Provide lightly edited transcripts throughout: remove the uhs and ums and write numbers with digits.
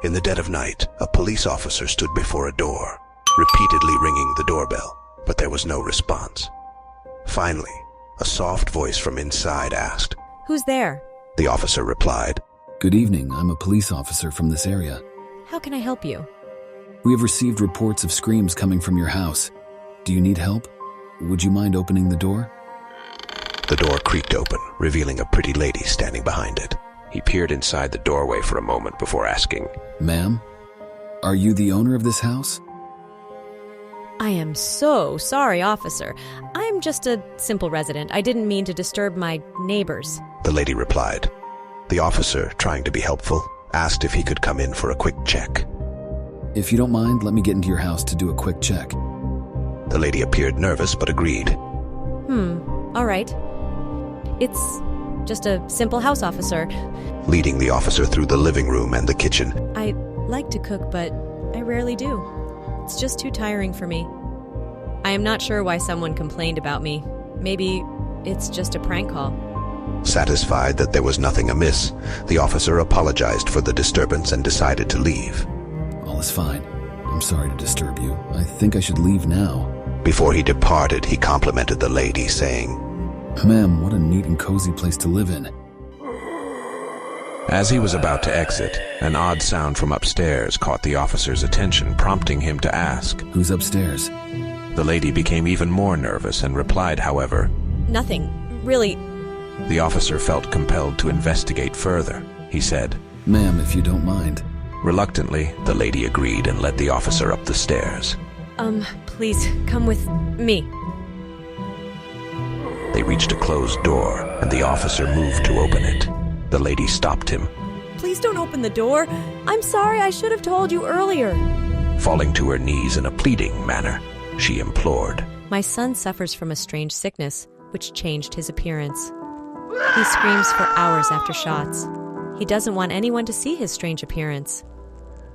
In the dead of night, a police officer stood before a door, repeatedly ringing the doorbell, but there was no response. Finally, a soft voice from inside asked, "Who's there?" The officer replied, "Good evening, I'm a police officer from this area. "How can I help you?" We have received reports of screams coming from your house. Do you need help? Would you mind opening the door?" The door creaked open, revealing a pretty lady standing behind it. He peered inside the doorway for a moment before asking, "Ma'am, are you the owner of this house?" "I am so sorry, officer. I am just a simple resident. I didn't mean to disturb my neighbors." The lady replied. The officer, trying to be helpful, asked if he could come in for a quick check. "If you don't mind, let me get into your house to do a quick check." The lady appeared nervous but agreed. All right. It's just a simple house, officer. Leading the officer through the living room and the kitchen. I like to cook, but I rarely do. It's just too tiring for me. I am not sure why someone complained about me. Maybe it's just a prank call. Satisfied that there was nothing amiss, the officer apologized for the disturbance and decided to leave. "All is fine. I'm sorry to disturb you. I think I should leave now." Before he departed, he complimented the lady, saying, "Ma'am, what a neat and cozy place to live in." As he was about to exit, an odd sound from upstairs caught the officer's attention, prompting him to ask. "Who's upstairs?" The lady became even more nervous and replied, however, Nothing. Really. The officer felt compelled to investigate further. He said, "Ma'am, if you don't mind." Reluctantly, the lady agreed and led the officer up the stairs. Please, come with me." They reached a closed door, and the officer moved to open it. The lady stopped him. "Please don't open the door. I'm sorry, I should have told you earlier." Falling to her knees in a pleading manner, she implored, "My son suffers from a strange sickness, which changed his appearance. He screams for hours after shots. He doesn't want anyone to see his strange appearance."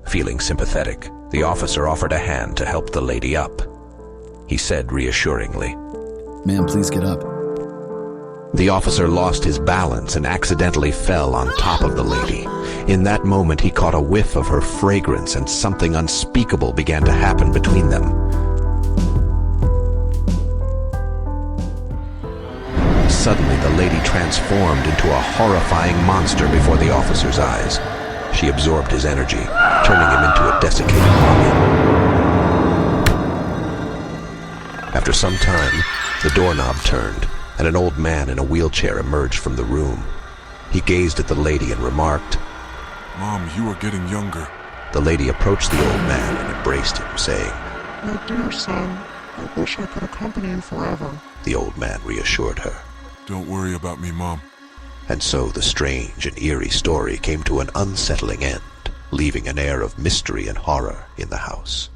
Feeling sympathetic, the officer offered a hand to help the lady up. He said reassuringly, "Ma'am, please get up." The officer lost his balance and accidentally fell on top of the lady. In that moment, he caught a whiff of her fragrance, and something unspeakable began to happen between them. Suddenly, the lady transformed into a horrifying monster before the officer's eyes. She absorbed his energy, turning him into a desiccated mummy. After some time, the doorknob turned, and an old man in a wheelchair emerged from the room. He gazed at the lady and remarked, "Mom, you are getting younger." The lady approached the old man and embraced him, saying, "My dear son, I wish I could accompany you forever." The old man reassured her. "Don't worry about me, Mom." And so the strange and eerie story came to an unsettling end, leaving an air of mystery and horror in the house.